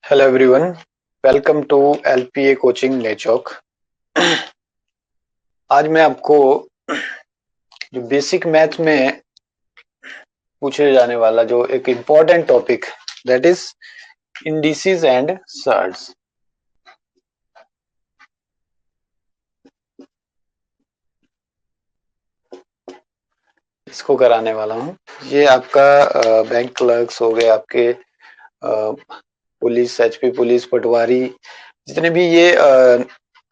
Hello everyone, welcome to LPA coaching नेचौक। आज मैं आपको जो बेसिक मैथ में पूछे जाने वाला जो एक important topic that is indices and surds, इसको कराने वाला हूँ। ये आपका बैंक क्लर्क्स हो गए, आपके पुलिस, एचपी पुलिस, पटवारी, जितने भी ये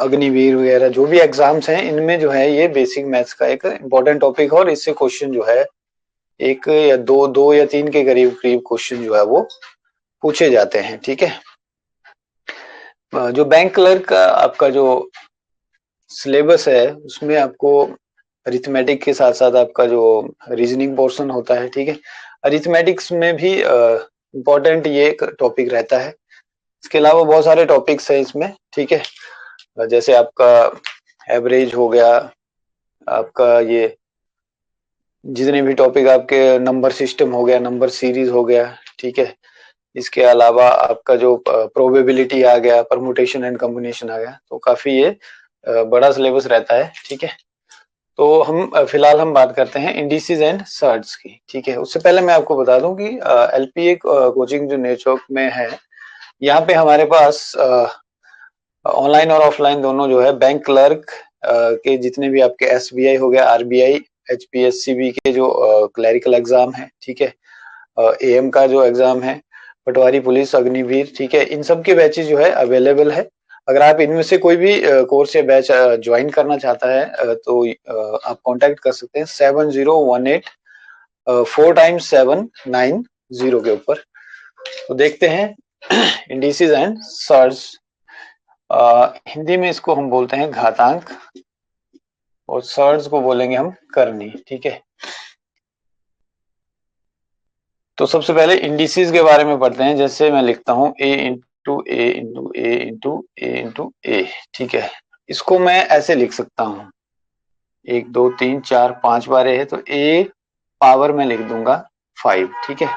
अग्निवीर वगैरह जो भी एग्जाम्स हैं, इनमें जो है ये बेसिक मैथ्स का एक इम्पोर्टेंट टॉपिक है और इससे क्वेश्चन जो है एक या दो या तीन के करीब करीब क्वेश्चन जो है वो पूछे जाते हैं। ठीक है, जो बैंक क्लर्क का आपका जो सिलेबस है उसमें आपको अरिथमेटिक के साथ साथ आपका जो रीजनिंग पोर्शन होता है, ठीक है, अरिथमेटिक्स में भी इम्पोर्टेंट ये एक टॉपिक रहता है। इसके अलावा बहुत सारे टॉपिक्स हैं इसमें, ठीक है, जैसे आपका एवरेज हो गया, आपका ये जितने भी टॉपिक आपके नंबर सिस्टम हो गया, नंबर सीरीज हो गया, ठीक है, इसके अलावा आपका जो प्रोबेबिलिटी आ गया, परमुटेशन एंड कॉम्बिनेशन आ गया, तो काफी ये बड़ा सिलेबस रहता है। ठीक है, तो हम फिलहाल हम बात करते हैं इंडिसेस एंड सर्ट्स की। ठीक है, उससे पहले मैं आपको बता दूं कि एलपीए कोचिंग जो नेचौक में है, यहाँ पे हमारे पास ऑनलाइन और ऑफलाइन दोनों जो है बैंक क्लर्क के जितने भी आपके एसबीआई हो गया, आरबीआई, एचपीएससीबी के जो क्लरिकल एग्जाम है, ठीक है, एएम का जो एग्जाम है, पटवारी, पुलिस, अग्निवीर, ठीक है, इन सब के बैचेस जो है अवेलेबल है। अगर आप इनमें से कोई भी कोर्स या बैच ज्वाइन करना चाहता है तो आप कांटेक्ट कर सकते हैं 7018 4 टाइम्स 790 के ऊपर। तो देखते हैं इंडिसेस एंड सर्ट्स, हिंदी में इसको हम बोलते हैं घातांक और सर्ट्स को बोलेंगे हम करनी। ठीक है, तो सबसे पहले इंडिसेस के बारे में पढ़ते हैं। जैसे मैं लिखता हूं ए इंटू ए इंटू ए इंटू ए इंटू ए, ठीक है, इसको मैं ऐसे लिख सकता हूं, 1 2 3 4 5 बार है तो ए पावर में लिख दूंगा 5। ठीक है,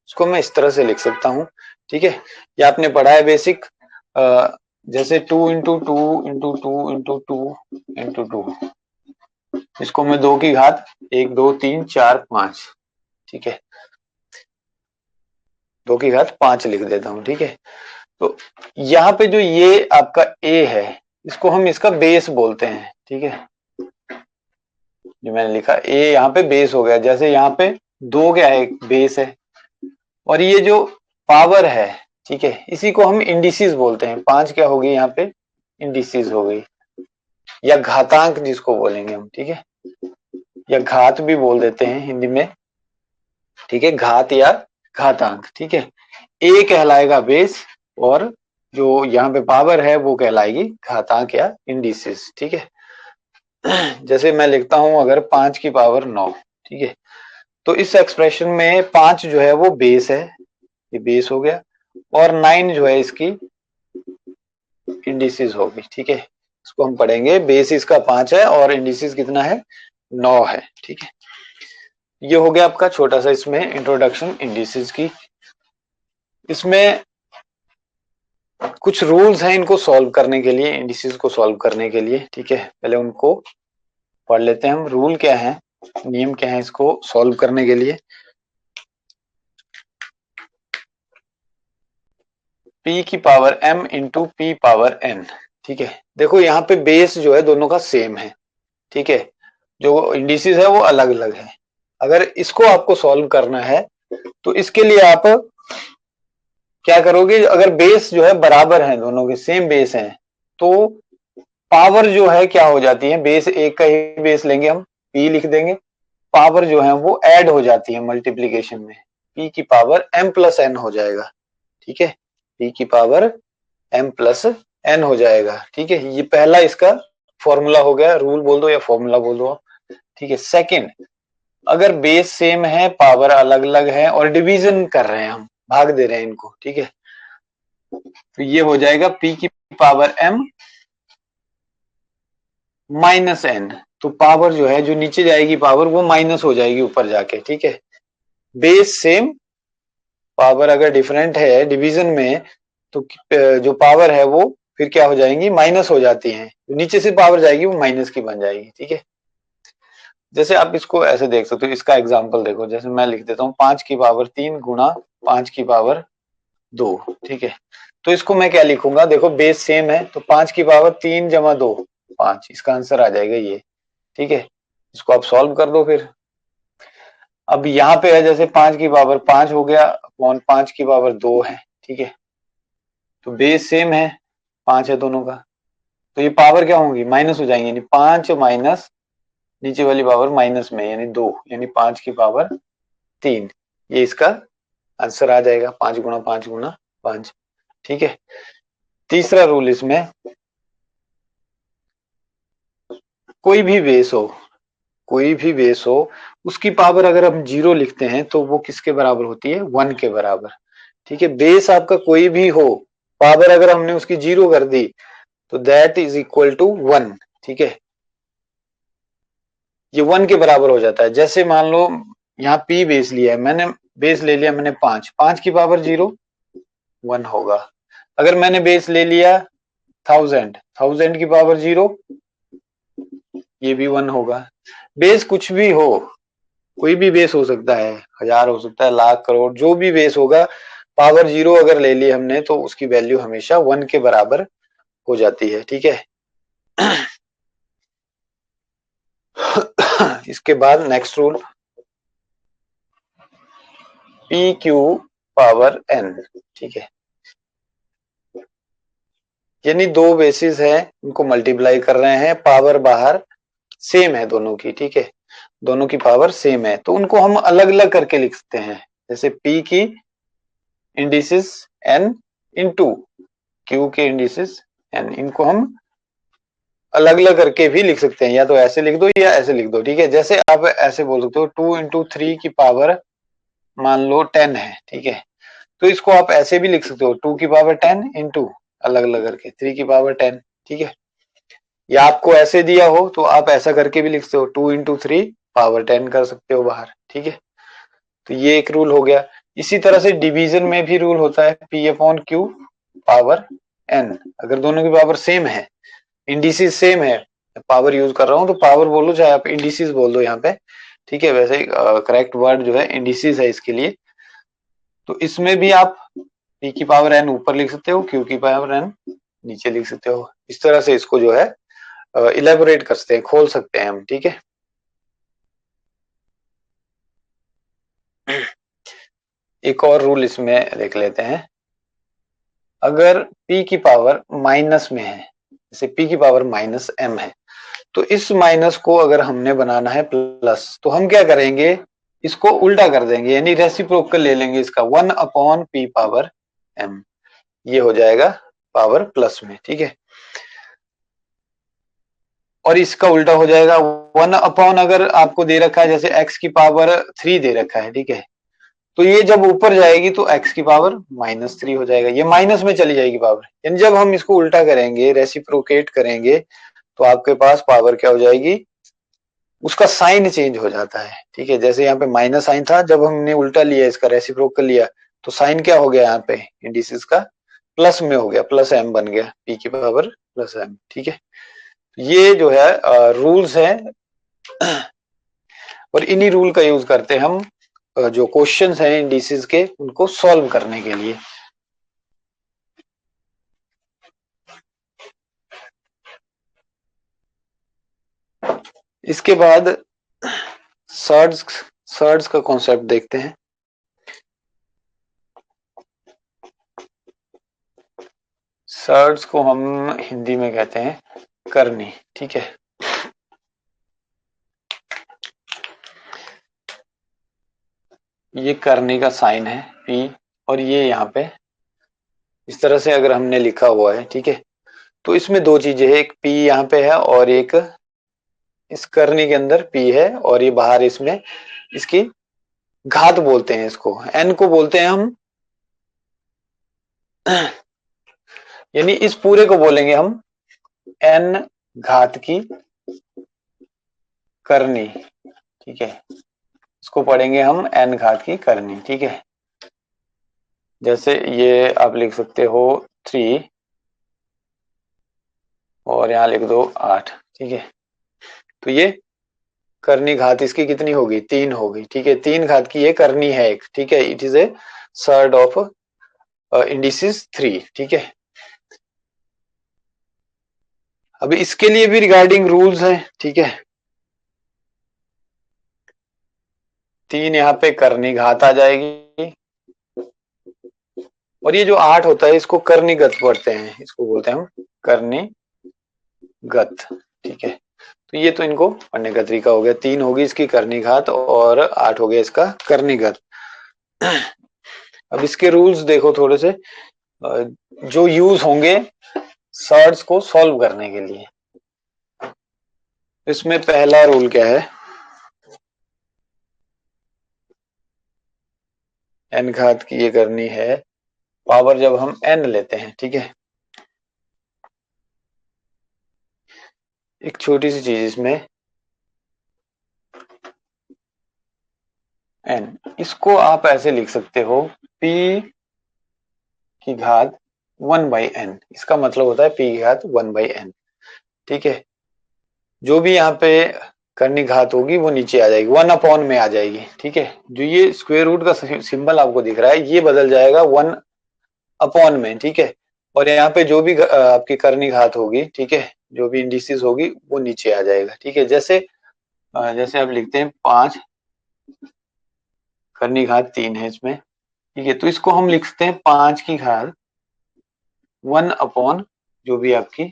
इसको मैं इस तरह से लिख सकता हूं। ठीक है, ये आपने पढ़ा है बेसिक, जैसे 2 into two into two into two into two, इसको मैं 2 की घात 1 2 3 4 5, ठीक है, 2 की घात 5 लिख देता हूं। ठीक है, तो यहाँ पे जो ये आपका ए है, इसको हम इसका बेस बोलते हैं। ठीक है, जो मैंने लिखा ए यहाँ पे बेस हो गया, जैसे यहाँ पे 2 क्या है, बेस है, और ये जो पावर है, ठीक है, इसी को हम इंडिसेस बोलते हैं। 5 क्या होगी यहाँ पे, इंडिसेस हो गई, या घातांक जिसको बोलेंगे हम। ठीक है, या घात भी बोल देते हैं हिंदी में, ठीक है, घात या घातांक। ठीक है, ए कहलाएगा बेस और जो यहाँ पे पावर है वो कहलाएगी घातांक या इंडिसेस। ठीक है, जैसे मैं लिखता हूं अगर 5 की पावर 9, ठीक है, तो इस एक्सप्रेशन में 5 जो है वो बेस है, ये बेस हो गया, और 9 जो है इसकी इंडिसेस होगी। ठीक है, इसको हम पढ़ेंगे, बेस इसका 5 है और इंडिसेस कितना है, 9 है। ठीक है, ये हो गया आपका छोटा सा इसमें इंट्रोडक्शन इंडिसेस की। इसमें कुछ रूल्स हैं इनको सॉल्व करने के लिए, इंडिसेस को सॉल्व करने के लिए। ठीक है, पहले उनको पढ़ लेते हैं हम, रूल क्या है, नियम क्या है इसको सॉल्व करने के लिए। p की power m into P power n, ठीक है, देखो यहाँ पे बेस जो है दोनों का सेम है। ठीक है, जो इंडिसेस है वो अलग अलग है। अगर इसको आपको सॉल्व करना है तो इसके लिए आप क्या करोगे, अगर बेस जो है बराबर है, दोनों के सेम बेस हैं, तो पावर जो है क्या हो जाती है, बेस एक का ही बेस लेंगे हम, p लिख देंगे, पावर जो है वो ऐड हो जाती है मल्टीप्लीकेशन में, p की पावर m प्लस n हो जाएगा। ठीक है, p की पावर m प्लस n हो जाएगा। ठीक है, ये पहला इसका फॉर्मूला हो गया, रूल बोल दो या फॉर्मूला बोल दो आप। ठीक है, सेकंड, अगर बेस सेम है, पावर अलग अलग है और डिवीजन कर रहे हैं हम, भाग दे रहे हैं इनको, ठीक है, तो ये हो जाएगा p की पावर m माइनस n, तो पावर जो है जो नीचे जाएगी पावर वो माइनस हो जाएगी ऊपर जाके। ठीक है, बेस सेम, पावर अगर डिफरेंट है डिवीजन में तो जो पावर है वो फिर क्या हो जाएंगी, माइनस हो जाती हैं, नीचे से पावर जाएगी वो माइनस की बन जाएगी। ठीक है, जैसे आप इसको ऐसे देख सकते हो, इसका एग्जांपल देखो, जैसे मैं लिख देता हूँ 5 की पावर 3 गुणा 5 की पावर 2। ठीक है, तो इसको मैं क्या लिखूंगा, देखो बेस सेम है, तो 5 की पावर 3 जमा 2 5, इसका आंसर आ जाएगा ये। ठीक है, इसको आप सॉल्व कर दो फिर। अब यहाँ पे है जैसे 5 की पावर 5 हो गया अपॉन 5 की पावर 2 है। ठीक है, तो बेस सेम है, 5 है दोनों का, तो ये पावर क्या होंगी, माइनस हो जाएंगे, यानी 5 माइनस नीचे वाली पावर माइनस में यानी 2, यानी 5 की पावर 3, ये इसका आंसर आ जाएगा, 5 गुणा 5 गुणा 5। ठीक है, तीसरा रूल इसमें, कोई भी बेस हो, कोई भी बेस हो, उसकी पावर अगर हम 0 लिखते हैं तो वो किसके बराबर होती है, 1 के बराबर। ठीक है, बेस आपका कोई भी हो, पावर अगर हमने उसकी 0 कर दी तो दैट इज इक्वल टू 1। ठीक है, ये 1 के बराबर हो जाता है। जैसे मान लो यहाँ P बेस लिया है मैंने, बेस ले लिया मैंने 5, 5 की पावर 0 1 होगा। अगर मैंने बेस ले लिया 1000, 1000 की पावर 0 ये भी 1 होगा। बेस कुछ भी हो, कोई भी बेस हो सकता है, 1000 हो सकता है, लाख, करोड़, जो भी बेस होगा, पावर 0 अगर ले ली हमने तो उसकी वैल्यू हमेशा 1 के बराबर हो जाती है। ठीक है, इसके बाद next rule, P Q power N. ठीक है, यानी दो बेसिस है, उनको मल्टीप्लाई कर रहे हैं, पावर बाहर सेम है दोनों की। ठीक है, दोनों की पावर सेम है, तो उनको हम अलग अलग करके लिख सकते हैं, जैसे P की इंडिसेस n इंटू Q के इंडिसेस n, इनको हम अलग अलग करके भी लिख सकते हैं, या तो ऐसे लिख दो या ऐसे लिख दो। ठीक है, जैसे आप ऐसे बोल सकते हो 2 × 3 की पावर मान लो 10 है। ठीक है, तो इसको आप ऐसे भी लिख सकते हो 2 की पावर 10 इंटू अलग अलग करके 3 की पावर 10। ठीक है, या आपको ऐसे दिया हो तो आप ऐसा करके भी लिख सकते हो, 2 × 3 पावर 10 कर सकते हो बाहर। ठीक है, तो ये एक रूल हो गया। इसी तरह से डिवीजन में भी रूल होता है, P upon Q power n, अगर दोनों की पावर सेम है, इंडिसेस सेम है, पावर यूज कर रहा हूँ तो पावर बोलो, चाहे आप इंडिसेस बोल दो यहाँ पे। ठीक है, वैसे करेक्ट वर्ड जो है इंडिसेस है इसके लिए। तो इसमें भी आप P की पावर n ऊपर लिख सकते हो, Q की पावर n नीचे लिख सकते हो। इस तरह से इसको जो है इलेबोरेट कर सकते हैं, खोल सकते हैं हम। ठीक है, एक और रूल इसमें देख लेते हैं, अगर P की पावर माइनस में है, जैसे P की पावर -m है, तो इस माइनस को अगर हमने बनाना है प्लस, तो हम क्या करेंगे, इसको उल्टा कर देंगे, यानी रेसिप्रोकल ले लेंगे इसका, 1 अपॉन P पावर m, ये हो जाएगा पावर प्लस में। ठीक है, और इसका उल्टा हो जाएगा 1 अपॉन, अगर आपको दे रखा है जैसे x की पावर 3 दे रखा है। ठीक है, तो ये जब ऊपर जाएगी तो x की पावर -3 हो जाएगा, ये माइनस में चली जाएगी पावर, यानी जब हम इसको उल्टा करेंगे, रेसिप्रोकेट करेंगे, तो आपके पास पावर क्या हो जाएगी, उसका साइन चेंज हो जाता है। ठीक है, जैसे यहाँ पे माइनस साइन था, जब हमने उल्टा लिया, इसका रेसिप्रोकल लिया, तो साइन क्या हो गया, यहाँ पे इंडिसेस का प्लस में हो गया, प्लस m बन गया, P की पावर प्लस m। ठीक है, ये जो है रूल्स है, और इन्हीं रूल का यूज करते हैं हम जो क्वेश्चंस हैं इंडिसेस के, उनको सॉल्व करने के लिए। इसके बाद सर्ड्स सर्ड्स का कॉन्सेप्ट देखते हैं। सर्ड्स को हम हिंदी में कहते हैं करनी। ठीक है, ये करनी का साइन है P, और ये यहाँ पे इस तरह से अगर हमने लिखा हुआ है। ठीक है, तो इसमें दो चीजें है, एक P यहाँ पे है और एक इस करनी के अंदर P है, और ये बाहर इसमें इसकी घात बोलते हैं, इसको n को बोलते हैं हम, यानी इस पूरे को बोलेंगे हम n घात की करनी। ठीक है, इसको पढ़ेंगे हम n घात की करनी। ठीक है, जैसे ये आप लिख सकते हो 3 और यहाँ लिख दो 8, ठीक है। तो ये करनी घात इसकी कितनी होगी, 3 होगी, ठीक है। 3 घात की ये करनी है एक, ठीक है। It is a surd of indices 3, ठीक है। अभी इसके लिए भी रिगार्डिंग रूल्स हैं, ठीक है। 3 यहाँ पे करनी घात आ जाएगी, और ये जो 8 होता है इसको करनीगत पढ़ते हैं, इसको बोलते हैं हम करनीगत, ठीक है। तो ये तो इनको पढ़ने का तरीका हो गया। 3 होगी इसकी करनी घात और 8 हो गया इसका करनीगत। अब इसके रूल्स देखो थोड़े से जो यूज होंगे सर्ड्स को सॉल्व करने के लिए। इसमें पहला रूल क्या है, n घात की ये करनी है पावर जब हम n लेते हैं, ठीक है। एक छोटी सी चीज इसमें n, इसको आप ऐसे लिख सकते हो p की घात 1/n। इसका मतलब होता है p की घात 1/n, ठीक है। जो भी यहाँ पे करनी घात होगी वो नीचे आ जाएगी, 1 अपॉन में आ जाएगी, ठीक है। जो ये स्क्वायर रूट का सिंबल आपको दिख रहा है ये बदल जाएगा 1 अपॉन में, ठीक है। और यहाँ पे जो भी आपकी करनी घात होगी, ठीक है, जो भी इंडिसेस होगी वो नीचे आ जाएगा, ठीक है। जैसे जैसे आप लिखते हैं 5 करनी घात 3 है इसमें, ठीक है। तो इसको हम लिखते हैं 5 की घात 1 अपॉन जो भी आपकी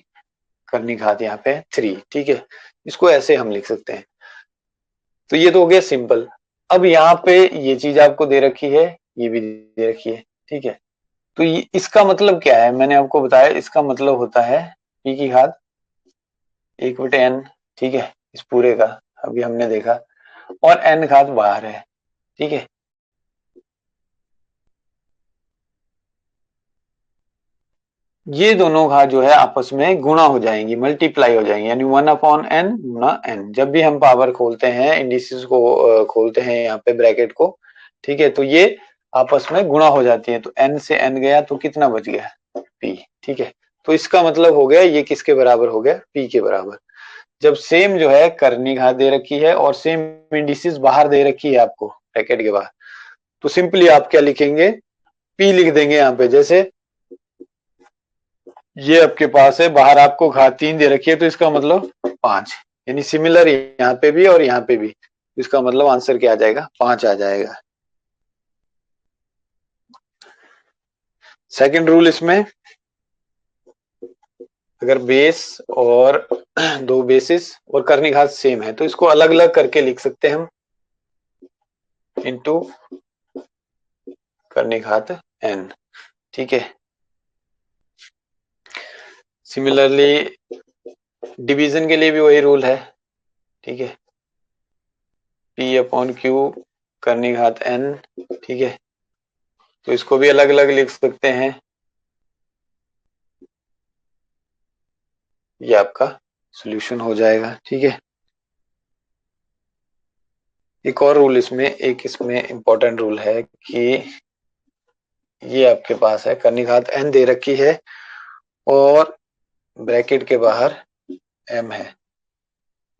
करनी घात यहाँ पे 3, ठीक है। इसको ऐसे हम लिख सकते हैं। तो ये तो हो गया सिंपल। अब यहाँ पे ये चीज आपको दे रखी है, ये भी दे रखी है, ठीक है। तो ये इसका मतलब क्या है, मैंने आपको बताया इसका मतलब होता है p की घात 1/n, ठीक है, इस पूरे का अभी हमने देखा, और n घात बाहर है, ठीक है। ये दोनों घात जो है आपस में गुणा हो जाएंगी, मल्टीप्लाई हो जाएंगी, यानी 1/n गुणा n। जब भी हम पावर खोलते हैं, इंडिसेस को खोलते हैं यहाँ पे ब्रैकेट को, ठीक है, तो ये आपस में गुणा हो जाती है। तो n से n गया तो कितना बच गया, p, ठीक है। तो इसका मतलब हो गया ये किसके बराबर हो गया, p के बराबर। जब सेम जो है करनी घात दे रखी है और सेम इंडिसेस बाहर दे रखी है आपको ब्रैकेट के बाहर, तो सिंपली आप क्या लिखेंगे, p लिख देंगे यहाँ पे। जैसे ये आपके पास है, बाहर आपको घात 3 दे रखी है, तो इसका मतलब 5, यानी सिमिलर यहाँ पे भी और यहाँ पे भी, इसका मतलब आंसर क्या आ जाएगा, 5 आ जाएगा। सेकंड रूल इसमें, अगर बेस और दो बेसिस और करनी घात सेम है तो इसको अलग अलग करके लिख सकते हैं हम, इनटू करनी घात n, ठीक है। सिमिलरली डिवीजन के लिए भी वही रूल है, ठीक है, p/q करनी घात n, ठीक है। तो इसको भी अलग अलग लिख सकते हैं, ये आपका सॉल्यूशन हो जाएगा, ठीक है। एक और रूल इसमें, एक इसमें इंपॉर्टेंट रूल है कि ये आपके पास है करनी घात n दे रखी है और ब्रैकेट के बाहर m है,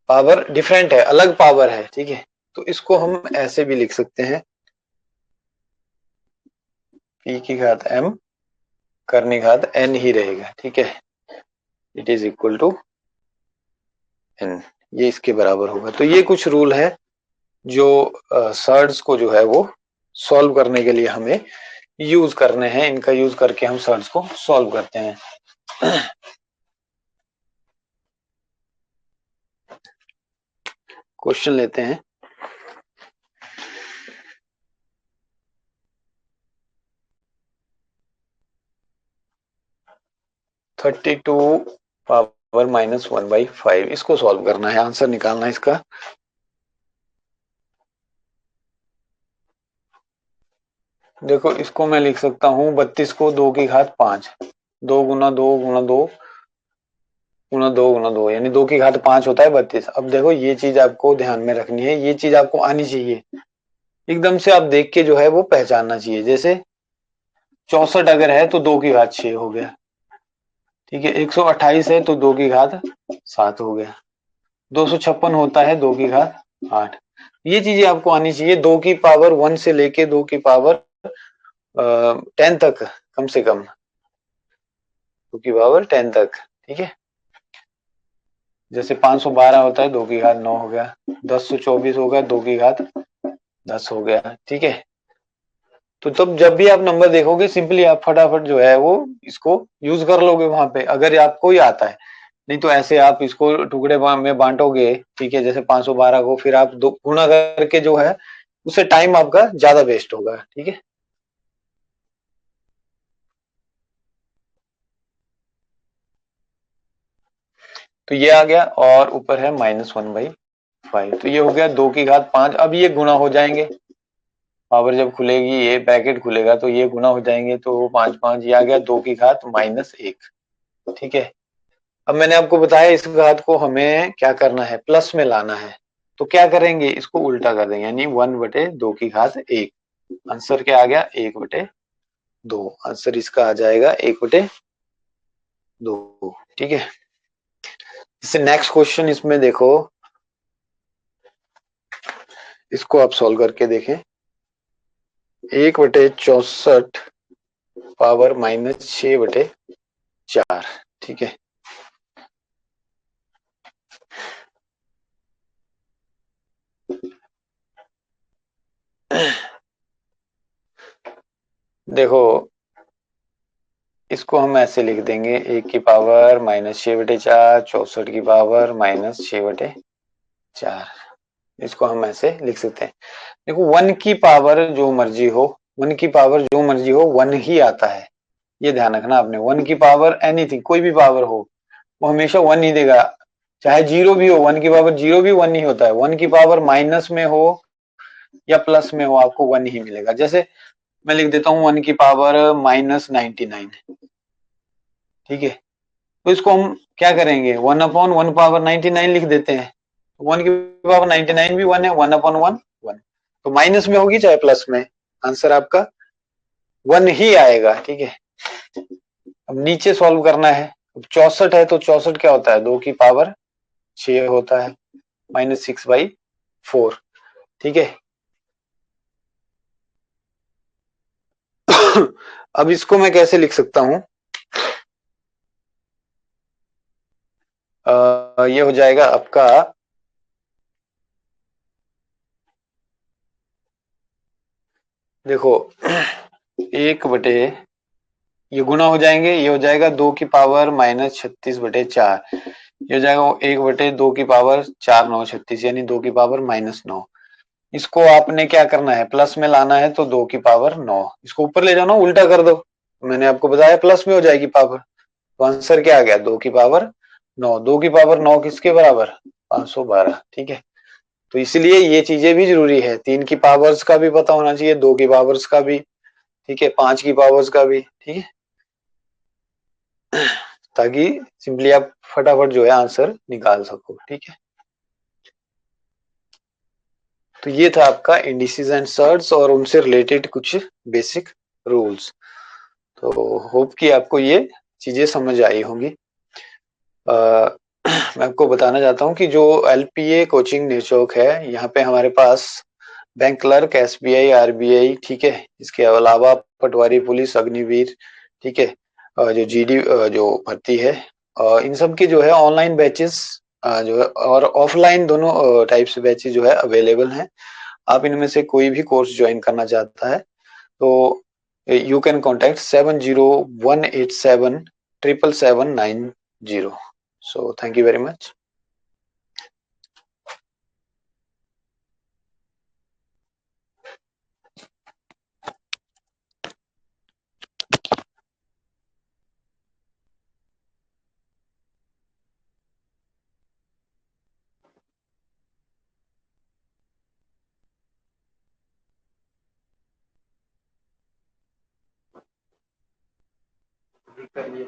पावर डिफरेंट है, अलग पावर है, ठीक है। तो इसको हम ऐसे भी लिख सकते हैं, p की घात m करनी घात n ही रहेगा, ठीक है। It is equal to n, ये इसके बराबर होगा। तो ये कुछ रूल है जो सर्ड्स को जो है वो सॉल्व करने के लिए हमें यूज करने हैं, इनका यूज करके हम सर्ड्स को सॉल्व करते हैं। क्वेश्चन लेते हैं। (32 पावर -1/5), इसको सॉल्व करना है, आंसर निकालना है इसका। देखो इसको मैं लिख सकता हूँ 32 को 2 की घात 5, 2 गुना 2 गुना 2 गुना 2 गुना 2, यानी 2 की घात 5 होता है 32। अब देखो ये चीज आपको ध्यान में रखनी है, ये चीज आपको आनी चाहिए, एकदम से आप देख के जो है वो पहचानना चाहिए। जैसे 64 अगर है तो 2 की घात 6 हो गया। ठीक है, 128 है तो 2 की घात 7 हो गया। 256 होता है 2 की घात 8। ये चीजें आपको आनी चाहिए, 2 की पावर 1 से लेके 2 की पावर 10 तक, कम से कम 2 की पावर 10 तक। ठीक है, जैसे 512 होता है 2 की घात 9 हो गया, 1024 होगा 2 की घात 10 हो गया। ठीक है, तो तब जब भी आप नंबर देखोगे सिंपली आप फटाफट जो है वो इसको यूज कर लोगे वहां पे, अगर आपको ही आता है। नहीं तो ऐसे आप इसको टुकड़े में बांटोगे, ठीक है, जैसे 512 को फिर आप दो गुणा करके जो है उससे टाइम आपका ज्यादा वेस्ट होगा। ठीक है, तो ये आ गया और ऊपर है -1/5। तो ये हो गया 2 की घात 5। अब ये गुणा हो जाएंगे, पावर जब खुलेगी ये ब्रैकेट खुलेगा तो ये गुणा हो जाएंगे, तो 5 5 ये आ गया 2 की घात -1। ठीक है, अब मैंने आपको बताया इस घात को हमें क्या करना है, प्लस में लाना है। तो क्या करेंगे, इसको उल्टा कर देंगे, यानी 1/2 की घात 1। आंसर क्या आ गया, 1/2। आंसर इसका आ जाएगा 1/2। ठीक है, इससे नेक्स्ट क्वेश्चन इसमें देखो, इसको आप सॉल्व करके देखें। 1/64 पावर -6/4। ठीक है, देखो इसको हम ऐसे लिख देंगे, 1 की पावर -6/4, 64 की पावर -6/4। इसको हम ऐसे लिख सकते हैं। देखो 1 की पावर जो मर्जी हो, 1 की पावर जो मर्जी हो 1 ही आता है, ये ध्यान रखना आपने। 1 की पावर एनीथिंग, कोई भी पावर हो वो हमेशा 1 ही देगा, चाहे जीरो भी हो, 1 की पावर जीरो भी 1 ही होता है। 1 की पावर माइनस में हो या प्लस में हो आपको 1 ही मिलेगा। जैसे मैं लिख देता हूँ 1 की पावर -99। ठीक है, तो इसको हम क्या करेंगे, 1/1 पावर 99 लिख देते हैं। 1 की पावर 99 भी 1 है, 1/1 1। तो माइनस में होगी चाहे प्लस में, आंसर आपका 1 ही आएगा। ठीक है, अब नीचे सॉल्व करना है। 64 है तो 64 क्या होता है, 2 की पावर 6 होता है, -6/4। ठीक है, अब इसको मैं कैसे लिख सकता हूं, ये हो जाएगा आपका, देखो 1/, ये गुना हो जाएंगे, ये हो जाएगा 2 की पावर -36/4। ये हो जाएगा 1/2 की पावर 4 9 36, यानी 2 की पावर -9। इसको आपने क्या करना है, प्लस में लाना है, तो 2 की पावर 9। इसको ऊपर ले जाना, उल्टा कर दो। मैंने आपको बताया प्लस में हो जाएगी पावर, तो आंसर क्या आ गया, 2 की पावर 9। 2 की पावर 9 किसके बराबर, 512। ठीक है, तो इसलिए ये चीजें भी जरूरी है, 3 की पावर्स का भी पता होना चाहिए, 2 की पावर्स का भी, ठीक है, 5 की पावर्स का भी। ठीक है, ताकि सिंपली आप फटाफट जो है आंसर निकाल सको। ठीक है, तो ये था आपका इंडिसेस एंड सर्ट्स और उनसे रिलेटेड कुछ बेसिक रूल्स। तो होप कि आपको ये चीजें समझ आई होंगी। मैं आपको बताना चाहता हूँ कि जो एलपीए कोचिंग निचोक है, यहाँ पे हमारे पास बैंक क्लर्क, एसबीआई, आरबीआई, ठीक है, इसके अलावा पटवारी पुलिस, अग्निवीर, ठीक है, जो जीडी जो भर्ती है, इन सब की जो है ऑनलाइन बैचेस जो है और ऑफलाइन दोनों टाइप से बैचेस जो है अवेलेबल हैं। आप इनमें से कोई भी कोर्स ज्वाइन करना चाहता है तो you can contact 7018777790। So thank you very much. कर लिए